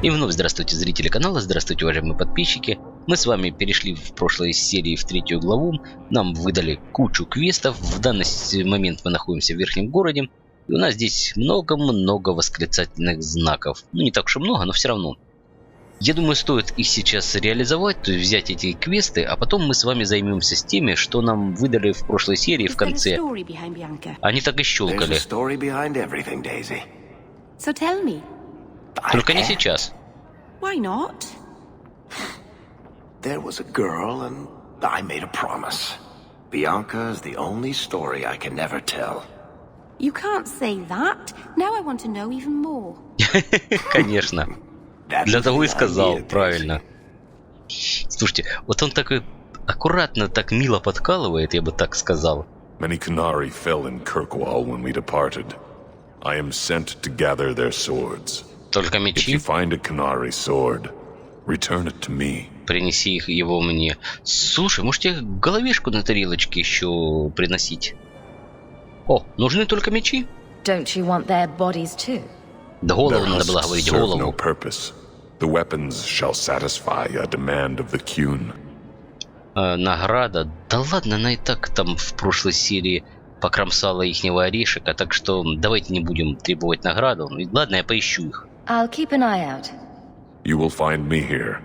И вновь здравствуйте, зрители канала, здравствуйте, уважаемые подписчики. Мы с вами перешли в прошлой серии в 3-ю главу. Нам выдали кучу квестов. В данный момент мы находимся в верхнем городе. И у нас здесь много-много восклицательных знаков. Ну, не так уж и много, но все равно. Я думаю, стоит их сейчас реализовать, то есть взять эти квесты, а потом мы с вами займемся с теми, что нам выдали в прошлой серии в конце. Они так и щелкали. Только не сейчас. Why not? There was a girl and I made a promise. Bianca is the only story I can never tell. You can't say that. Now I want to know even more. Конечно. Для того и сказал, правильно. Слушайте, вот он такой аккуратно, так мило подкалывает, я бы так сказал. Many Canary fell in Kirkwall when we departed. I am sent to gather their swords. Только мечи. If you find a Canary sword, return it to me. Принеси их его мне. Слушай, можете головешку на тарелочке еще приносить? О, нужны только мечи? Don't you want their bodies too? Да голову надо было говорить, голову. No purpose. The weapons shall satisfy a demand of the Qun. Награда? Да ладно, она и так там в прошлой серии покромсала ихнего орешека, так что давайте не будем требовать награду. Ладно, я поищу их. I'll keep an eye out. You will find me here.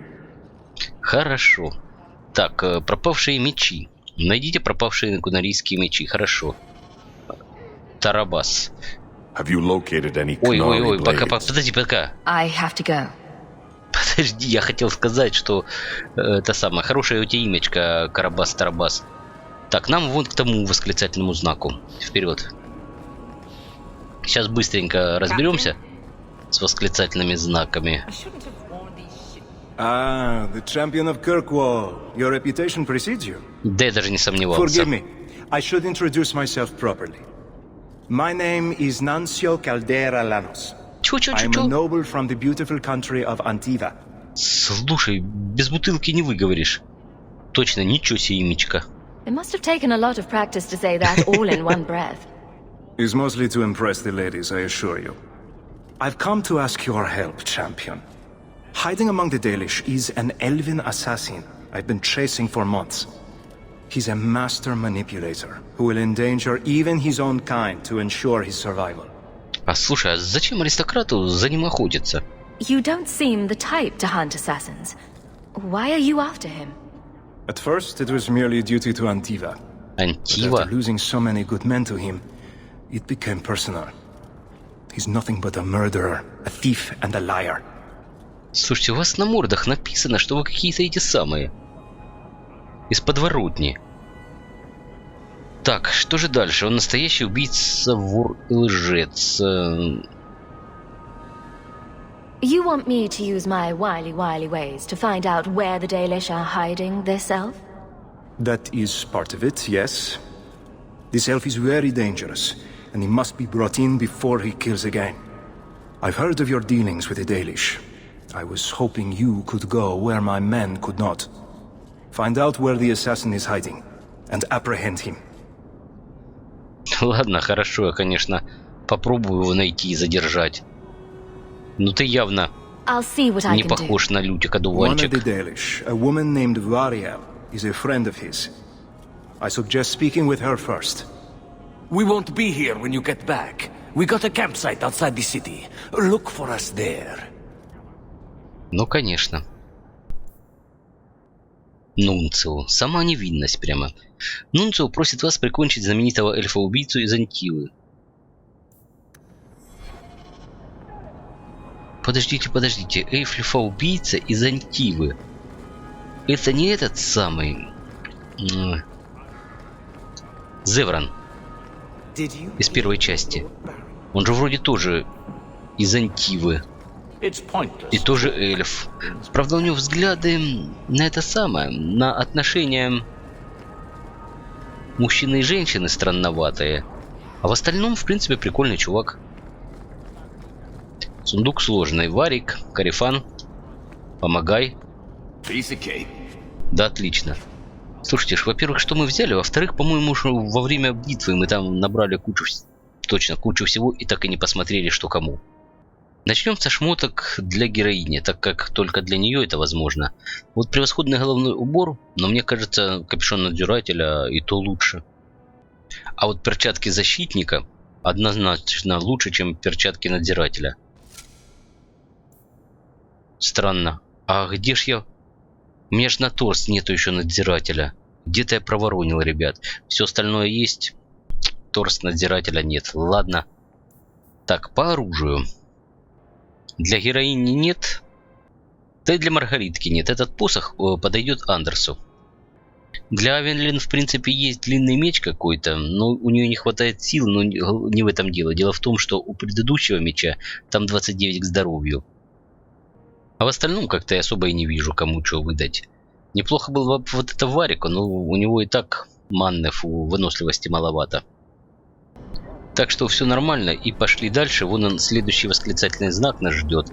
Хорошо. Так, пропавшие мечи. Найдите пропавшие кунарийские мечи. Хорошо. Тарабас. Have you located any Ой, Canary подожди, пока. I have to go. Подожди, я хотел сказать, что это самое хорошее у тебя имечко, Карабас-Тарабас. Так, нам вон к тому восклицательному знаку. Вперед. Сейчас быстренько разберемся с восклицательными знаками. The champion of Kirkwall. Your reputation precedes you. Да, я даже не сомневался. Forgive me. I should introduce myself properly. My name is Nancio Caldera Lanos. I'm a noble from the beautiful country of Antiva. Слушай, без бутылки не выговоришь. Точно, ничего себе имечко. It must have taken a lot of practice to say that all in one breath. It's mostly to impress the ladies, I assure you. I've come to ask your help, champion. Hiding among the Dalish is an elven assassin I've been chasing for months. He's a master manipulator who will endanger even his own kind to ensure his survival. А слушай, а зачем аристократу за ним охотиться? You don't seem the type to hunt assassins. Why are you after him? At first, it was merely duty to Antiva. Antiva? But after losing so many good men to him, it became personal. He's nothing but a murderer, a thief and a liar. Слушайте, у вас на мордах написано, что вы какие-то эти самые. Из подворотни. Так, что же дальше? Он настоящий убийца, вор и лжец. You want me to use my wily ways to find out where the Dalish are hiding this elf? That is part of it, yes. This elf is very dangerous, and he must be brought in before he kills again. I've heard of your dealings with the Dalish. I was hoping you could go where my men could not. Find out where the assassin is hiding, and apprehend him. Ладно, хорошо, я, конечно, попробую его найти и задержать. Но ты явно не похож на Лютика-дуванчик. One of the Dalish, a woman named Variel, is a friend of his. I suggest speaking with her first. We won't be here when you get back. We got a campsite outside the city. Look for us there. Ну, конечно. Нунцио. Сама невинность прямо. Нунцио просит вас прикончить знаменитого эльфа-убийцу из Антивы. Подождите. Эльфа-убийца из Антивы. Это не этот самый... Зевран. Из первой части. Он же вроде тоже из Антивы. И тоже эльф. Правда, у него взгляды на это самое, на отношения мужчины и женщины странноватые. А в остальном, в принципе, прикольный чувак. Сундук сложный. Варик, Карифан, помогай. Да, отлично. Слушайте, во-первых, что мы взяли? Во-вторых, по-моему, во время битвы мы там набрали кучу всего и так и не посмотрели, что кому. Начнем со шмоток для героини, так как только для нее это возможно. Вот превосходный головной убор, но мне кажется, капюшон надзирателя и то лучше. А вот перчатки защитника однозначно лучше, чем перчатки надзирателя. Странно. А где ж я? У меня ж на торс нету еще надзирателя. Где-то я проворонил, ребят. Все остальное есть. Торс надзирателя нет. Ладно. Так, по оружию. Для героини нет. Да и для Маргаритки нет. Этот посох подойдет Андерсу. Для Авенлин, в принципе, есть длинный меч какой-то, но у нее не хватает сил, но не в этом дело. Дело в том, что у предыдущего меча там 29 к здоровью. А в остальном как-то я особо и не вижу, кому что выдать. Неплохо было бы вот это Варика, но у него и так манны выносливости маловато. Так что все нормально, и пошли дальше. Вон он, следующий восклицательный знак нас ждет.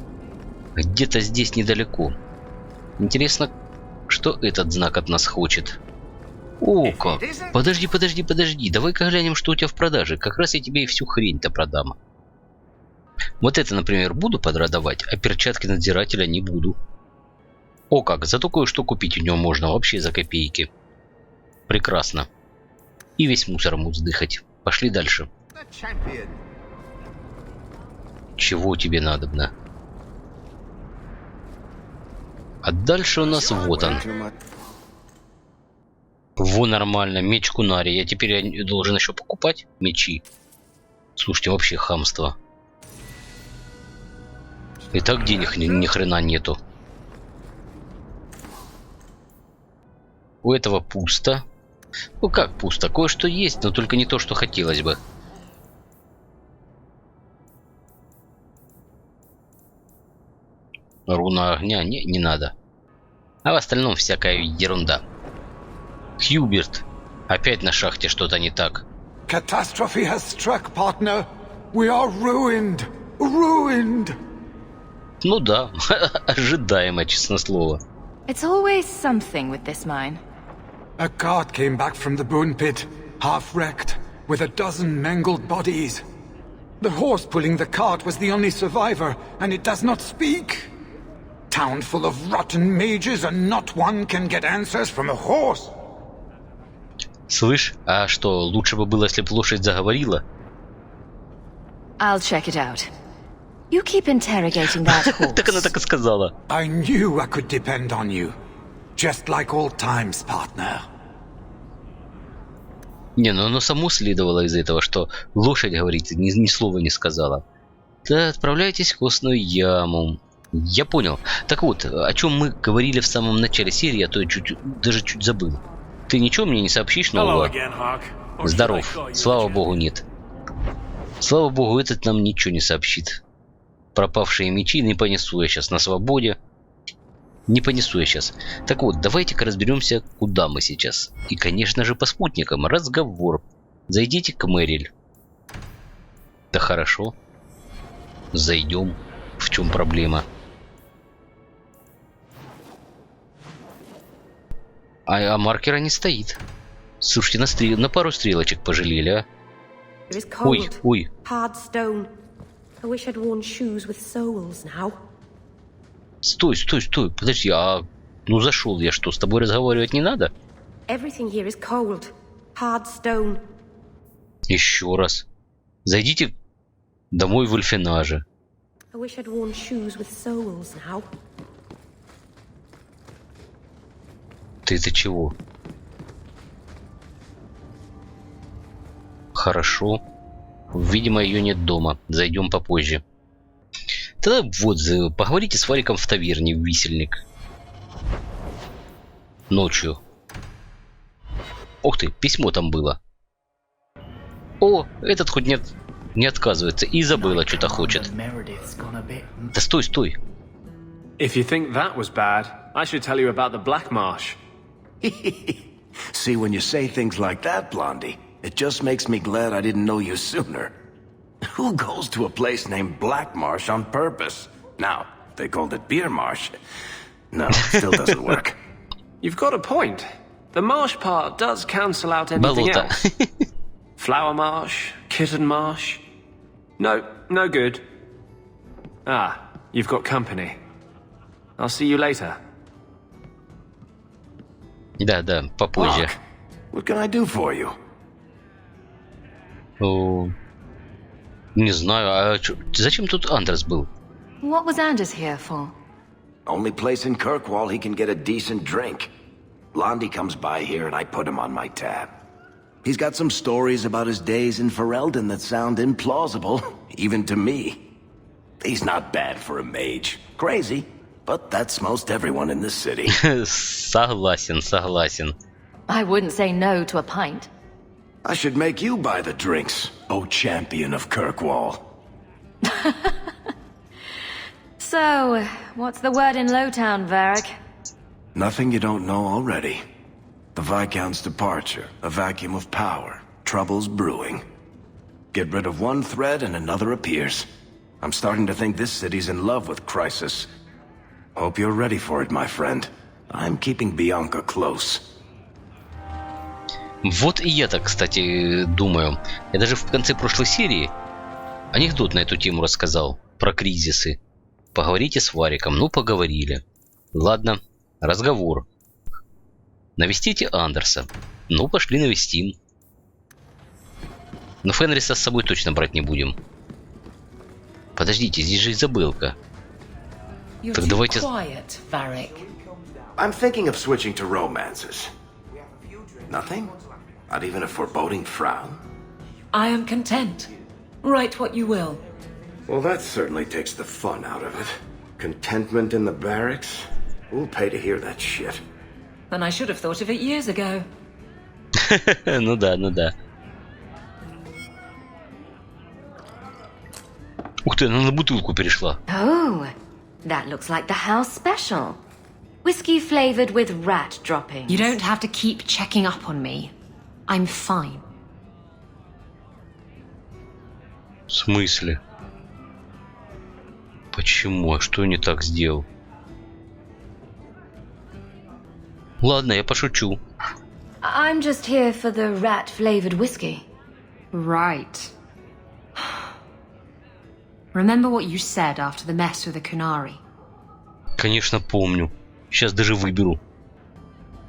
Где-то здесь недалеко. Интересно, что этот знак от нас хочет. О, как! Подожди. Давай-ка глянем, что у тебя в продаже. Как раз я тебе и всю хрень-то продам. Вот это, например, буду продавать, а перчатки надзирателя не буду. О как, зато кое-что купить у него можно вообще за копейки. Прекрасно. И весь мусор ему вздыхать. Пошли дальше. Чего тебе надобно? А дальше у нас вот он. Во, нормально, меч Кунари. Я теперь должен еще покупать мечи. Слушайте, вообще хамство. И так денег ни хрена нету. У этого пусто. Ну как пусто? Кое-что есть, но только не то, что хотелось бы. Руна огня не надо. А в остальном всякая ерунда. Хьюберт. Опять на шахте что-то не так. Catastrophe has struck, partner. We are ruined. Ruined. Ну да, ожидаемо, честно слово. It's always something with this mine. A cart came back from the bone pit, half wrecked, with a dozen mangled bodies. The horse pulling the cart was the only survivor, and it does not speak. Town full of rotten mages, and not one can get answers from a horse. Слышь, а что, лучше бы было, если бы лошадь заговорила? I'll check it out. You keep interrogating that horse. Так она так и сказала. I knew I could depend on you. Just like old times, partner. Не, ну оно само следовало из этого, что лошадь, говорит, ни слова не сказала. Да, отправляйтесь в костную яму. Я понял. Так вот, о чем мы говорили в самом начале серии, а то я даже чуть забыл. Ты ничего мне не сообщишь нового? Здоров. Слава богу, нет. Слава богу, этот нам ничего не сообщит. Пропавшие мечи не понесу я сейчас на свободе. Не понесу я сейчас. Так вот, давайте-ка разберемся, куда мы сейчас. И, конечно же, по спутникам. Разговор. Зайдите к Мэриль. Да хорошо. Зайдем. В чем проблема? А маркера не стоит. Слушайте, на пару стрелочек пожалели, а? Ой, ой. Стой, подожди, ну зашел я, что, с тобой разговаривать не надо? Еще раз. Зайдите домой в Ульфенаже. Ты это чего? Хорошо. Видимо, ее нет дома. Зайдем попозже. Тогда вот, поговорите с Вариком в таверне, висельник. Ночью. Ух ты, письмо там было. О, этот хоть не отказывается. И Изабелла что-то хочет. Да стой. If you think that was bad, I should tell you about the Black Marsh. See, when you say things like that, Blondie, it just makes me glad I didn't know you sooner. Who goes to a place named Black Marsh on purpose? Now, they called it Beer Marsh. No, still doesn't work. You've got a point. The marsh part does cancel out anything Болото. else. Flower Marsh, Kitten Marsh. No good. Ah, you've got company. I'll see you later. Да, попозже. What can I do for you? О, не знаю, а зачем тут Андерс был? What was Anders here for? Only place in Kirkwall he can get a decent drink. Blondie comes by here and I put him on my tab. He's got some stories about his days in Ferelden that sound implausible, even to me. He's not bad for a mage. Crazy, but that's most everyone in this city. Согласен. I wouldn't say no to a pint. I should make you buy the drinks, O champion of Kirkwall. So, what's the word in Lowtown, Varric? Nothing you don't know already. The Viscount's departure, a vacuum of power, troubles brewing. Get rid of one thread and another appears. I'm starting to think this city's in love with Crisis. Hope you're ready for it, my friend. I'm keeping Bianca close. Вот и я так, кстати, думаю. Я даже в конце прошлой серии анекдот на эту тему рассказал. Про кризисы. Поговорите с Вариком. Ну, поговорили. Ладно, разговор. Навестите Андерса. Ну, пошли навестим. Но Фенриса с собой точно брать не будем. Подождите, здесь же Изабелка. Так давайте... I'm thinking of switching to romances. Nothing? Not even a foreboding frown? I am content. Write what you will. Well, that certainly takes the fun out of it. Contentment in the barracks? Who'll pay to hear that shit? And I should have thought of it years ago. Ну да. Ух ты, она на бутылку перешла. Oh, that looks like the house special. Whiskey flavored with rat droppings. You don't have to keep checking up on me. I'm fine. В смысле? Почему? А что я не так сделал? Ладно, я пошучу. I'm just here for the rat flavored whiskey. Right. Remember what you said after the mess with the Kunari? Конечно, помню. Сейчас даже выберу.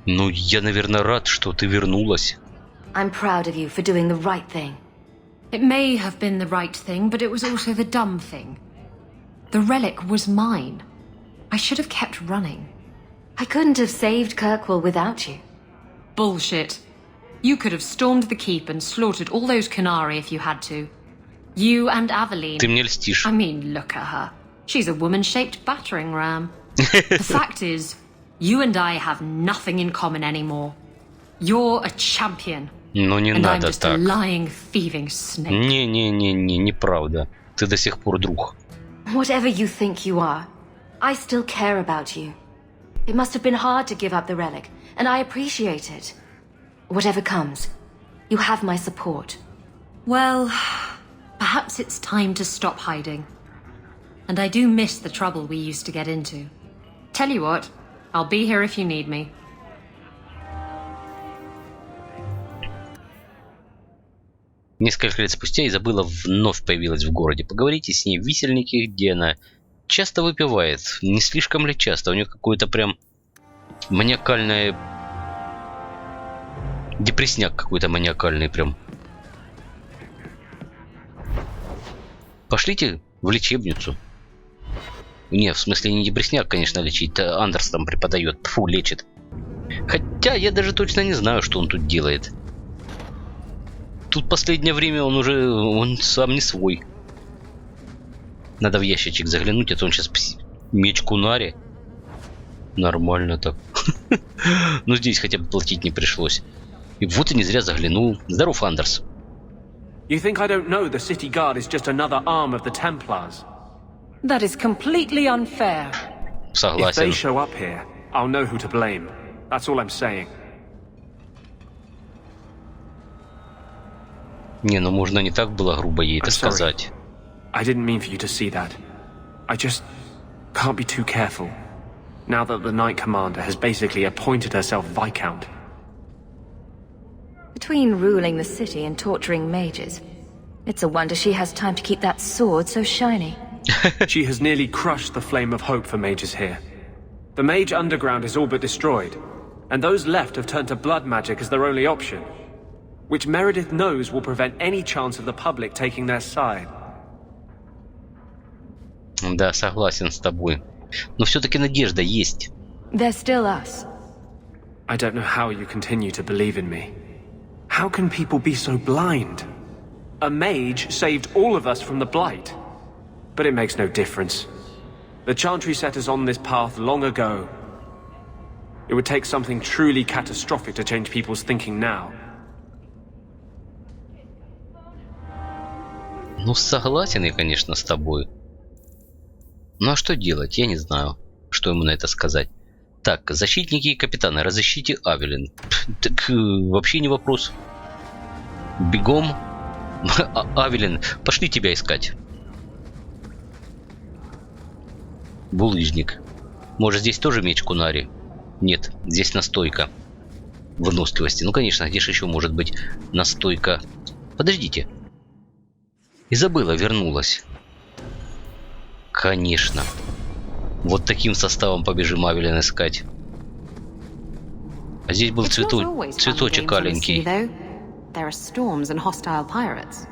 Ну, я, наверное, рад, что ты вернулась. I'm proud of you for doing the right thing. It may have been the right thing, but it was also the dumb thing. The relic was mine. I should have kept running. I couldn't have saved Kirkwall without you. Bullshit. You could have stormed the keep and slaughtered all those Kunari if you had to. You and Aveline. Ты мне льстишь. I mean, look at her. She's a woman-shaped battering ram. The fact is, you and I have nothing in common anymore. You're a champion. Ну не and надо I'm just так. a lying, thieving snake. Не, неправда. Ты до сих пор друг. Whatever you think you are, I still care about you. It must have been hard to give up the relic, and I appreciate it. Whatever comes, you have my support. Well, perhaps it's time to stop hiding. And I do miss the trouble we used to get into. Tell you what, I'll be here if you need me. Несколько лет спустя Изабелла вновь появилась в городе. Поговорите с ней в висельнике, где она часто выпивает. Не слишком ли часто? У нее какое-то прям маниакальное... Депресняк какой-то маниакальный прям. Пошлите в лечебницу. Не, в смысле не депресняк, конечно, лечить. Андерс там преподает. Фу, лечит. Хотя я даже точно не знаю, что он тут делает. Тут последнее время он сам не свой. Надо в ящичек заглянуть, а то он сейчас меч Кунари. Нормально так. Ну здесь хотя бы платить не пришлось. И вот и не зря заглянул. Здоров, Андерс. You think I don't know the city guard is just another arm of the Templars? That is completely unfair. If they Согласен. show up here, I'll know who to blame. That's all I'm saying. Не, ну можно не так было грубо ей это I'm sorry. сказать. I didn't mean for you to see that. I just can't be too careful. Now that the Knight Commander has basically appointed herself Viscount. Between ruling the city and torturing mages, it's a wonder she has time to keep that sword so shiny. She has nearly crushed the flame of hope for mages here. The mage underground is all but destroyed, and those left have turned to blood magic as their only option, which Meredith knows will prevent any chance of the public taking their side. Да, согласен с тобой. Но все-таки надежда есть. There's still us. I don't know how you continue to believe in me. How can people be so blind? A mage saved all of us from the blight. But it makes no difference. The Chantry set us on this path long ago. It would take something truly catastrophic to change people's thinking now. Ну, согласен я, конечно, с тобой. Ну, а что делать? Я не знаю, что ему на это сказать. Так, защитники и капитаны, разыщите Авелин. Так, вообще не вопрос. Бегом. Авелин, пошли тебя искать. Булыжник. Может, здесь тоже меч Кунари? Нет, здесь настойка. Выносливости. Ну, конечно, где же еще может быть настойка? Подождите. Изабелла вернулась. Конечно. Вот таким составом побежим Авелин искать. А здесь был цветочек аленький. There are storms and hostile pirates.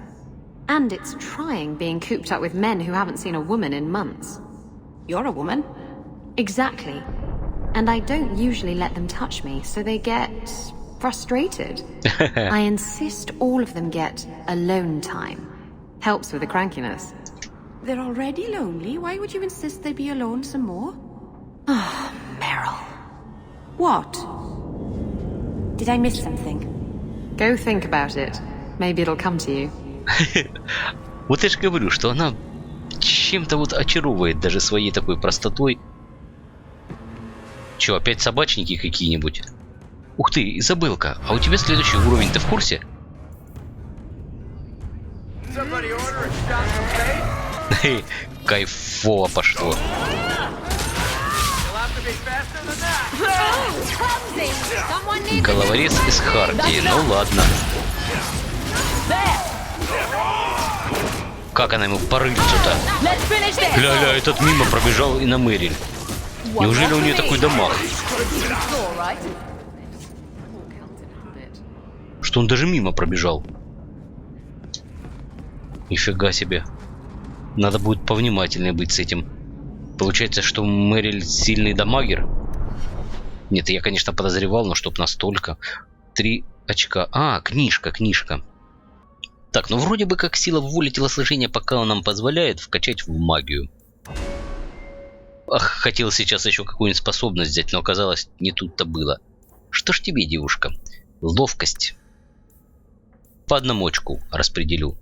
And it's trying being cooped up with men who haven't seen a woman in months. You're a woman. Exactly. And I don't usually let them touch me, so they get frustrated. I insist all of them get alone time. Helps with the crankiness. They're already lonely. Why would you insist they be alone some more? Oh, Meryl. What? Did I miss something? Go think about it. Maybe it'll come to you. Вот я же говорю, что она чем-то вот очаровывает даже своей такой простотой. Че, опять собачники какие-нибудь? Ух ты, Изабелка, а у тебя следующий уровень, ты в курсе? Кайфово пошло. Головорез из Хартии, ну ладно. Как она ему по рыльцу-то? Ля-ля, этот мимо пробежал и на Мэриль. Неужели у нее такой дамаг? Что он даже мимо пробежал? Нифига себе. Надо будет повнимательнее быть с этим. Получается, что Мэриль сильный дамагер? Нет, я, конечно, подозревал, но чтоб настолько. 3 очка. А, книжка. Так, ну вроде бы как сила воли телосложения пока нам позволяет вкачать в магию. Ах, хотел сейчас еще какую-нибудь способность взять, но оказалось, не тут-то было. Что ж тебе, девушка? Ловкость. По 1 очку распределю.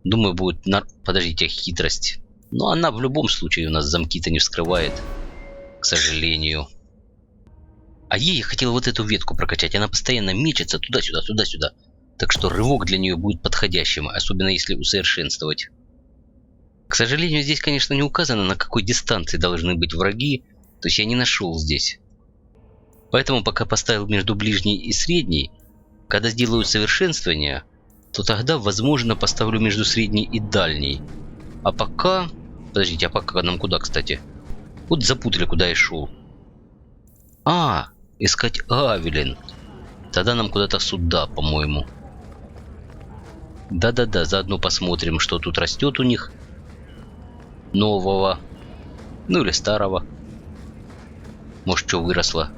Думаю, будет Подождите, хитрость. Но она в любом случае у нас замки-то не вскрывает. К сожалению. А ей я хотел вот эту ветку прокачать. Она постоянно мечется туда-сюда, туда-сюда. Так что рывок для нее будет подходящим, особенно если усовершенствовать. К сожалению, здесь, конечно, не указано, на какой дистанции должны быть враги. То есть я не нашел здесь. Поэтому пока поставил между ближней и средней. Когда сделаю совершенствование, то тогда, возможно, поставлю между средней и дальней. А пока... Подождите, а пока нам куда, кстати? Вот запутали, куда я шел. А, искать Авелин. Тогда нам куда-то сюда, по-моему. Да-да-да, заодно посмотрим, что тут растет у них. Нового. Ну или старого. Может, что выросло.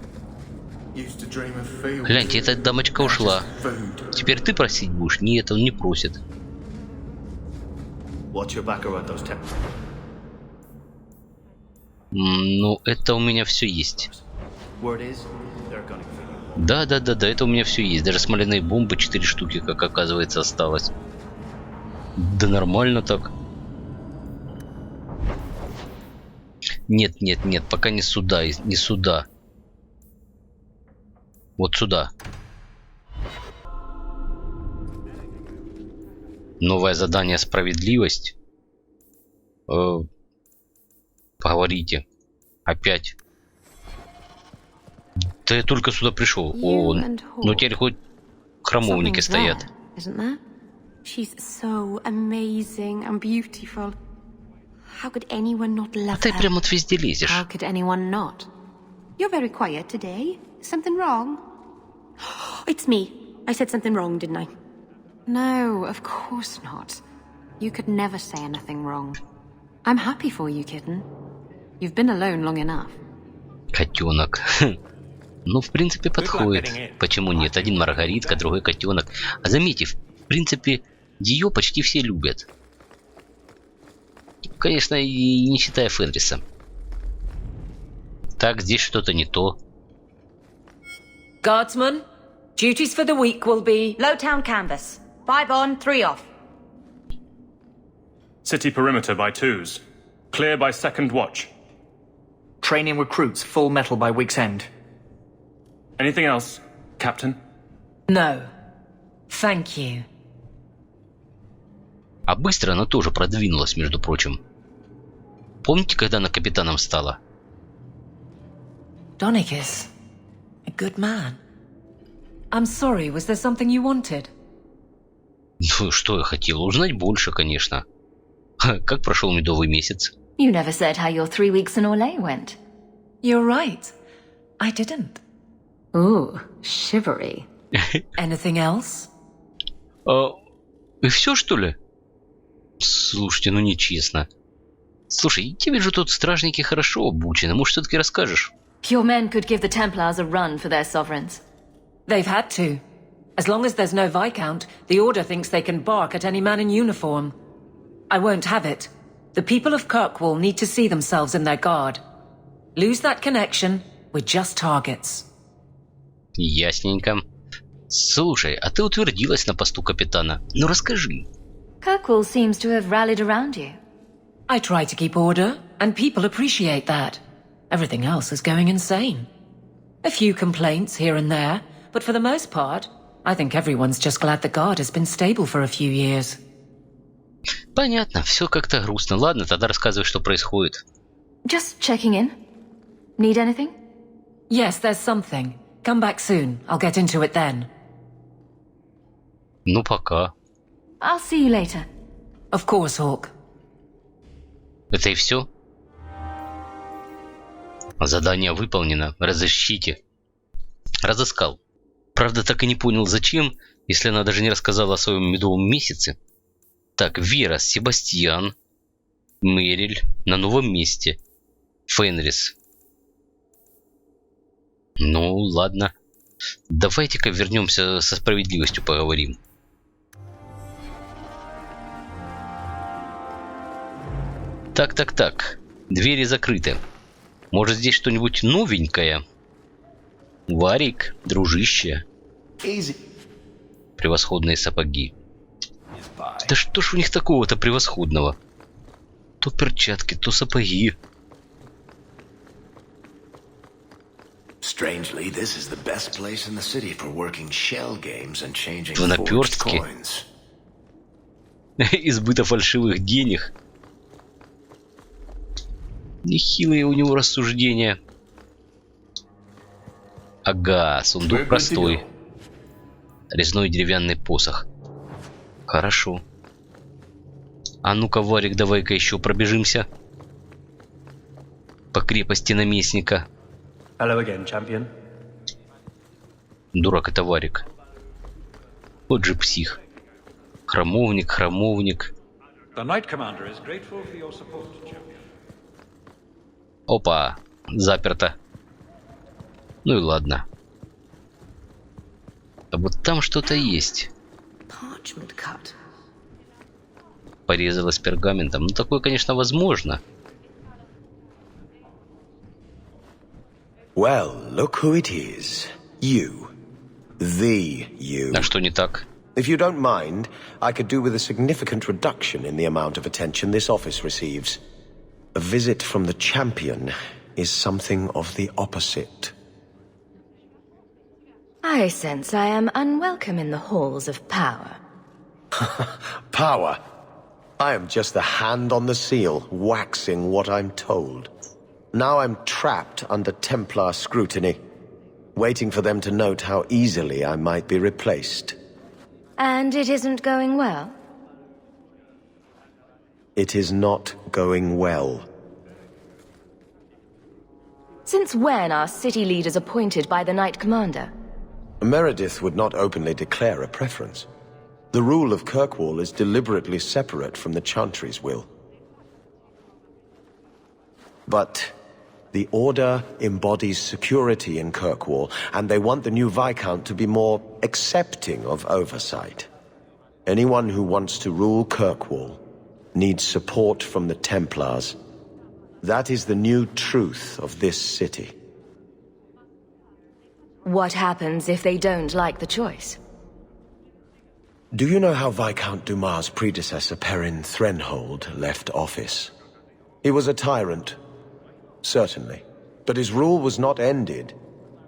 Гляньте, эта дамочка ушла. Теперь ты просить будешь? Нет, он не просит. Ну, это у меня все есть. Да, это у меня все есть. Даже смоляные бомбы 4 штуки, как оказывается, осталось. Да нормально так. Нет, пока не сюда, не сюда. Вот сюда. Новое задание «Справедливость». Поговорите. Опять. Да я только сюда пришел. О, ну теперь хоть храмовники стоят. She's so amazing and beautiful. How could anyone not love Ты her? прям вот везде лезешь. How could anyone not? You're very quiet today. Something wrong? It's me. I said something wrong, didn't I? No, of course not. You could never say anything wrong. I'm happy for you, kitten. You've been alone long enough. Котенок. Ну, в принципе, подходит. Почему нет? Один Маргаритка, другой котенок. А заметьте, в принципе, ее почти все любят. Конечно, и не считая Фенриса. Так, здесь что-то не то. Guardsmen, duties for the week will be Low town canvas. 5 on, 3 off. City perimeter by 2s. Clear by 2nd watch. Training recruits full metal by week's end. Anything else, Captain? no. Thank you. А быстро она тоже продвинулась, между прочим. Помните, когда она капитаном стала? Donicus, a good man. I'm sorry, was there something you wanted? Ну, что я хотел? Узнать больше, конечно. Как прошел медовый месяц? You never said how your 3 weeks in Orlais went. You're right. I didn't. Ooh, shivery. Anything else? И все, что ли? Слушайте, ну нечестно. Слушай, тебе же тут стражники хорошо обучены. Может, все-таки расскажешь? Your men could give the Templars a run for their sovereigns. They've had to. As long as there's no Viscount, the Order thinks they can bark at any man in uniform. I won't have it. The people of Kirkwall need to see themselves in their guard. Lose that connection, we're just targets. Ясненько. Слушай, а ты утвердилась на посту капитана. Ну расскажи. Kirkwall seems to have rallied around you. I try to keep order, and people appreciate that. Everything else is going insane. A few complaints here and there, but for the most part, I think everyone's just glad the guard has been stable for a few years. Понятно, все как-то грустно. Ладно, тогда рассказывай, что происходит. Just checking in. Need anything? Yes, there's something. Come back soon. I'll get into it then. Ну, пока. I'll see you later. Of course, Hawk. Это и все? Задание выполнено. Разыщите. Разыскал. Правда, так и не понял, зачем, если она даже не рассказала о своем медовом месяце. Так, Вера, Себастьян, Мэриль на новом месте. Фенрис. Ну, ладно. Давайте-ка вернемся со справедливостью поговорим. Так. Двери закрыты. Может, здесь что-нибудь новенькое? Варик, дружище. Превосходные сапоги. Да что ж у них такого-то превосходного? То перчатки, то сапоги. Strangely, this is the best place in the city for working shell games and changing В forged наперстке. coins. Избыто фальшивых денег. Нехилые у него рассуждения. Ага, сундук простой. Резной деревянный посох. Хорошо. А ну-ка, Варик, давай-ка еще пробежимся. По крепости наместника. Hello again, champion. Дурак это Варик. Вот же псих. Храмовник. The Knight Commander is grateful for your support, champion. Опа, заперто. Ну и ладно. А вот там что-то есть. Parchment cut. Порезалась пергаментом. Ну такое, конечно, возможно. Well, look who it is. You. The you. А что не так? If you don't mind, I could do with a significant reduction in the amount of attention this office receives. A visit from the champion is something of the opposite. I sense I am unwelcome in the halls of power. Power? I am just the hand on the seal, waxing what I'm told. Now I'm trapped under Templar scrutiny, waiting for them to note how easily I might be replaced. And it isn't going well? It is not going well. Since when are city leaders appointed by the Knight Commander? Meredith would not openly declare a preference. The rule of Kirkwall is deliberately separate from the Chantry's will. But the Order embodies security in Kirkwall, and they want the new Viscount to be more accepting of oversight. Anyone who wants to rule Kirkwall needs support from the Templars. That is the new truth of this city. What happens if they don't like the choice? Do you know how Viscount Dumas' predecessor Perrin Threnhold left office? He was a tyrant, certainly, but his rule was not ended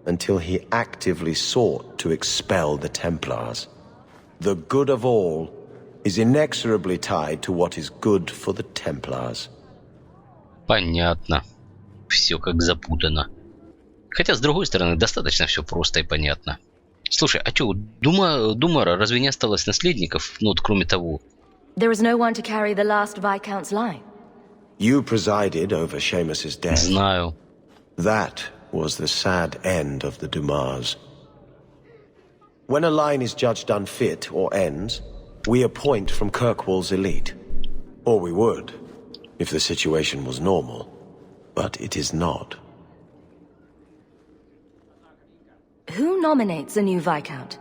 until he actively sought to expel the Templars. The good of all is inexorably tied to what is good for the Templars. Понятно. Все как запутано. Хотя, с другой стороны, достаточно все просто и понятно. Слушай, а что, у Думара разве не осталось наследников? Ну вот кроме того. There is no one to carry the last Viscount's line. You presided over Seamus's death. Знаю. That was the sad end of the Dumas. When a line is judged unfit or ends, we appoint from Kirkwall's elite. Or we would, if the situation was normal. But it is not. Who nominates a new Viscount?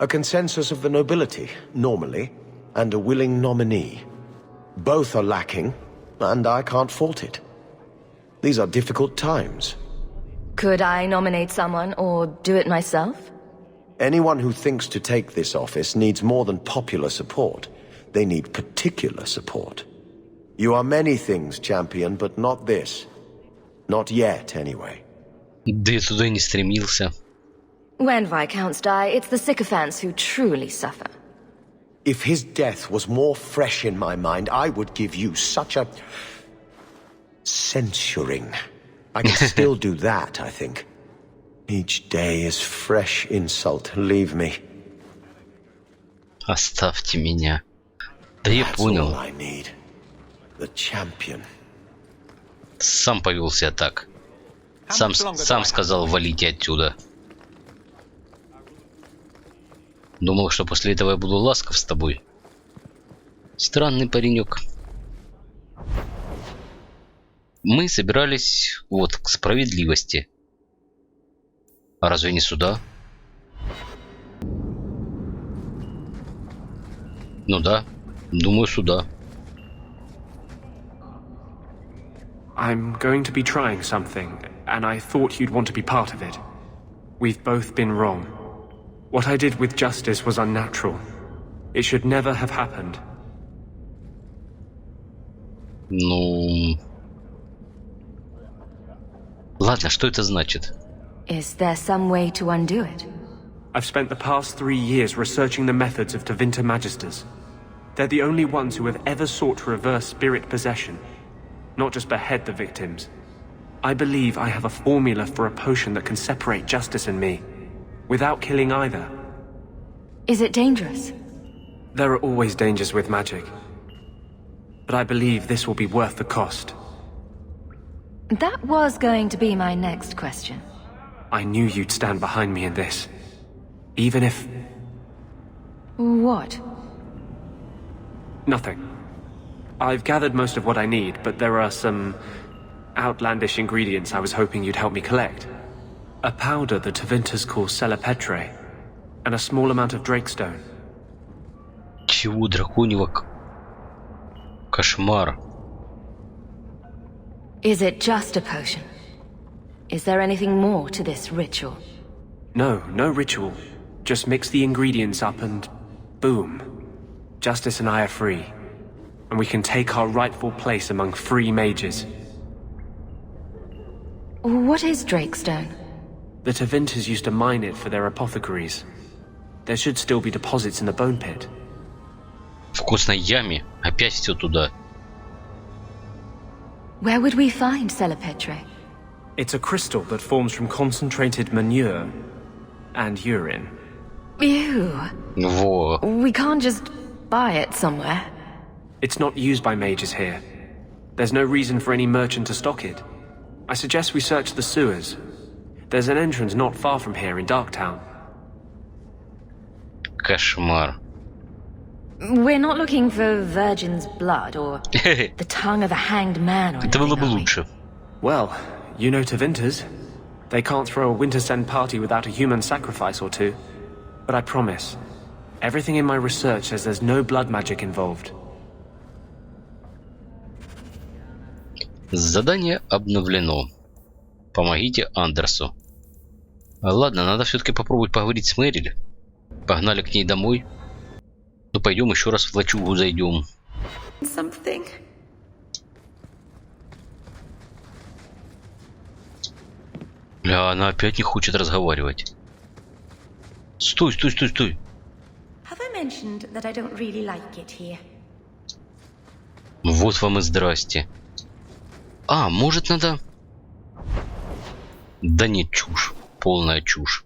A consensus of the nobility, normally, and a willing nominee. Both are lacking, and I can't fault it. These are difficult times. Could I nominate someone, or do it myself? Anyone who thinks to take this office needs more than popular support. They need particular support. You are many things, champion, but not this. Not yet, anyway. Да я туда и не стремился. When Viscounts die, it's the sycophants who truly suffer. If his death was more fresh in my mind, I would give you such a... censuring. I can still do that, I think. Each day is fresh insult. Leave me. Оставьте меня. Да я понял. All I need. The champion. Сам повел себя так. Сам сказал, валите отсюда. Думал, что после этого я буду ласков с тобой. Странный паренек. Мы собирались вот к справедливости. А разве не сюда? Ну да, думаю, сюда. I'm going to be trying something, and I thought you'd want to be part of it. We've both been wrong. What I did with justice was unnatural. It should never have happened. Ну... Ладно, что это значит? Is there some way to undo it? I've spent the past 3 years researching the methods of Tevinter Magisters. They're the only ones who have ever sought to reverse spirit possession, not just behead the victims. I believe I have a formula for a potion that can separate justice and me, without killing either. Is it dangerous? There are always dangers with magic. But I believe this will be worth the cost. That was going to be my next question. I knew you'd stand behind me in this. Even if... What? Nothing. I've gathered most of what I need, but there are some outlandish ingredients I was hoping you'd help me collect. A powder the Tevinters call Celepetre, and a small amount of Drakestone. Чего драконьего кошмар? Is it just a potion? Is there anything more to this ritual? No, no ritual. Just mix the ingredients up and... boom. Justice and I are free. And we can take our rightful place among free mages. What is Drakestone? The Tevinters used to mine it for their apothecaries. There should still be deposits in the bone pit. В вкусной яме? Опять все туда. Where would we find Celepetre? It's a crystal that forms from concentrated manure and urine. Ew. Во. We can't just buy it somewhere. It's not used by mages here. There's no reason for any merchant to stock it. I suggest we search the sewers. There's an entrance not far from here in Darktown. Кошмар. We're not looking for virgin's blood or the tongue of a hanged man or Это было бы anything, are we? лучше. Well, you know Tevinters. They can't throw a Wintersend party without a human sacrifice or two. But I promise, everything in my research says there's no blood magic involved. Задание обновлено. Помогите Андерсу. Ладно, надо все-таки попробовать поговорить с Мэриль. Погнали к ней домой. Ну, пойдем еще раз в лачугу зайдем. Something. Бля, она опять не хочет разговаривать. Стой, стой, стой, стой. Have I mentioned that I don't really like it here? Вот вам и здрасте. А, может надо... Да нет, чушь. Полная чушь.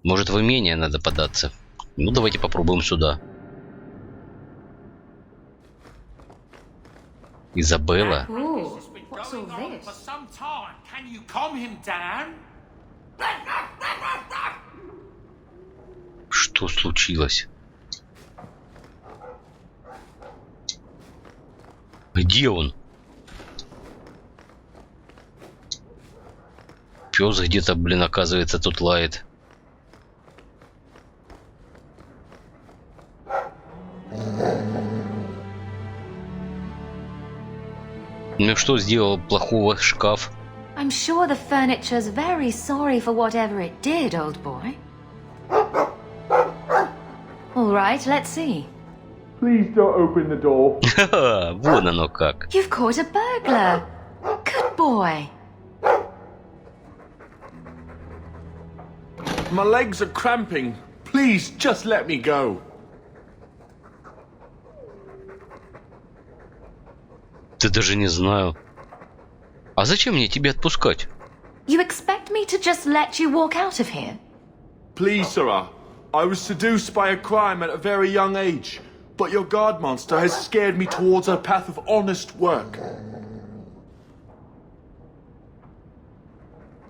Может в имение надо податься. Ну, давайте попробуем сюда. Изабелла. Ooh, what's all this? Что случилось? Где он? Пес где-то, блин, оказывается, тут лает. Ну что сделал плохого шкаф? I'm sure the furniture's very sorry for whatever it did, old boy. All right, let's see. Please don't open the door. Ха-ха, вон оно как. You've caught a burglar. Good boy. My legs are cramping. Please, just let me go. Да даже не знаю. А зачем мне тебя отпускать? You expect me to just let you walk out of here? Please, sirrah. I was seduced by a crime at a very young age, but your guard monster has scared me towards a path of honest work.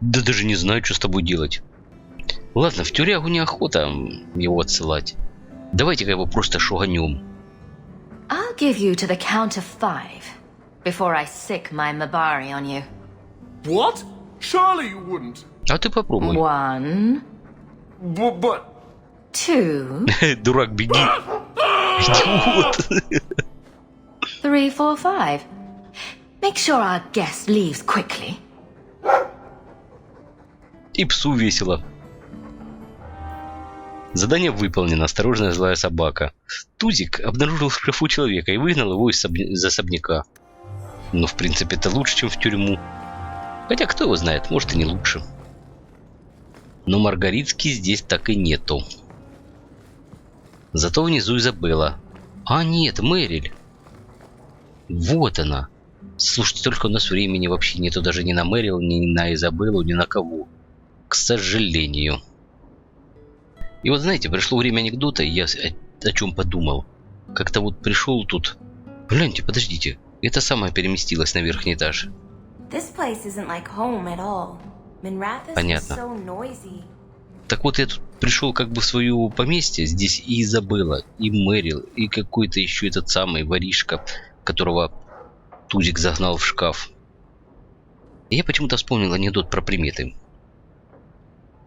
Да даже не знаю, что с тобой делать. Ладно, в тюрягу неохота его отсылать. Давайте-ка его просто шуганем. I'll give you to the count of 5 before I sick my Mabari on you. What? Surely you wouldn't. А ты попробуй. 1. But... 2. Дурак, беги. Идиот. 3, 4, 5. Make sure our guest leaves quickly. И псу весело. Задание выполнено. Осторожная злая собака. Тузик обнаружил в шкафу человека и выгнал его из особняка. Ну, в принципе, это лучше, чем в тюрьму. Хотя, кто его знает, может и не лучше. Но Маргаритки здесь так и нету. Зато внизу Изабелла. А нет, Мэриль. Вот она. Слушайте, только у нас времени вообще нету даже ни на Мэрил, ни на Изабеллу, ни на кого. К сожалению. И вот знаете, пришло время анекдота, и я о чем подумал. Как-то вот пришел тут... Гляньте, подождите. Это самое переместилось на верхний этаж. Понятно. Так вот, я тут пришел как бы в свое поместье. Здесь и Изабелла, и Мэрил, и какой-то еще этот самый воришка, которого Тузик загнал в шкаф. И я почему-то вспомнил анекдот про приметы.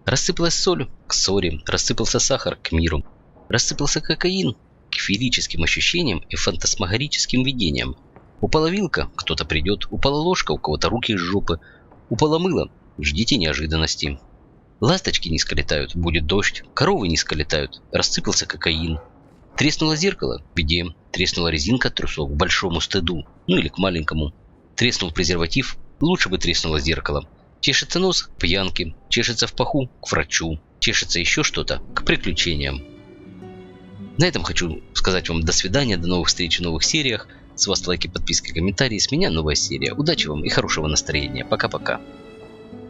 Рассыпалась соль к ссоре, рассыпался сахар к миру, рассыпался кокаин к феерическим ощущениям и фантасмагорическим видениям. Упала вилка, кто-то придет, упала ложка, у кого-то руки из жопы, упало мыло, ждите неожиданности. Ласточки низко летают, будет дождь, коровы низко летают, рассыпался кокаин. Треснуло зеркало, беде, треснула резинка от трусов, к большому стыду, ну или к маленькому. Треснул презерватив, лучше бы треснуло зеркало. Чешется нос к пьянке, чешется в паху к врачу, чешется еще что-то к приключениям. На этом хочу сказать вам до свидания, до новых встреч в новых сериях. С вас лайки, подписки, комментарии. С меня новая серия. Удачи вам и хорошего настроения. Пока-пока.